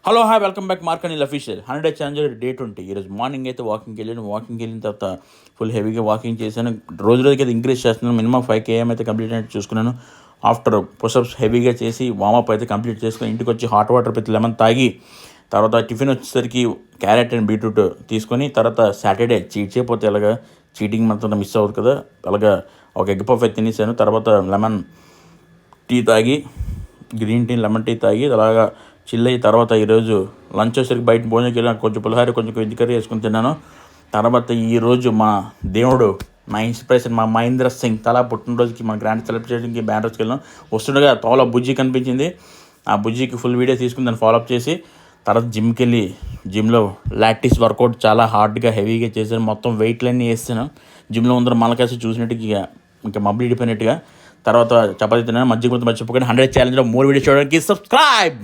Hello hi welcome back mark Anil official 100 challenger day 20. ఈరోజు morning అయితే వాకింగ్కి వెళ్ళిన తర్వాత ఫుల్ హెవీగా వాకింగ్ చేశాను. రోజుకి అయితే ఇంక్రీజ్ చేస్తున్నాను. మినిమం 5 km అయితే కంప్లీట్ అయినట్టు చూసుకున్నాను. ఆఫ్టర్ పుషప్స్ హెవీగా చేసి వామప్ అయితే కంప్లీట్ చేసుకుని ఇంటికి వచ్చి హాట్ వాటర్ పెట్టి లెమన్ తాగి తర్వాత టిఫిన్ వచ్చేసరికి క్యారెట్ అండ్ బీట్రూట్ తీసుకొని తర్వాత సాటర్డే చీట్ చేయకపోతే అలాగా చీటింగ్ మొత్తం మిస్ అవ్వదు కదా, అలాగా ఒక ఎగ్ పఫ్ అయితే తినేసాను. తర్వాత లెమన్ టీ తాగి గ్రీన్ టీ లెమన్ టీ తాగి అలాగా చిల్ అయిన తర్వాత ఈరోజు లంచ్ వచ్చేసరికి బయట భోజనంకి వెళ్ళాను. కొంచెం పులిహార కొంచెం వెజ్ కర్రీ వేసుకుని తిన్నాను. తర్వాత ఈరోజు మా దేవుడు నా ఇన్స్పిరేషన్ మా మహేంద్ర సింగ్ తలా పుట్టినరోజుకి మా గ్రాండ్ సెలబ్రేషన్కి బ్యానర్స్కి వెళ్ళాం. వస్తుండగా తోల బుజ్జి కనిపించింది. ఆ బుజ్జికి ఫుల్ వీడియో తీసుకుని దాన్ని ఫాలోఅప్ చేసి తర్వాత జిమ్కి వెళ్ళి జిమ్లో లాక్టిస్ వర్కౌట్ చాలా హార్డ్గా హెవీగా చేశాను. మొత్తం వెయిట్లన్నీ వేస్తాను. జిమ్లో అందరూ మలకేసి చూసినట్టుగా ఇంకా మబ్బులు ఇడిపోయినట్టుగా. తర్వాత చపాతీ తిన్నాను. మధ్య కొంత మర్చిపోకండి. 100 ఛాలెంజ్లో 3 వీడియోస్ చూడడానికి సబ్స్క్రైబ్.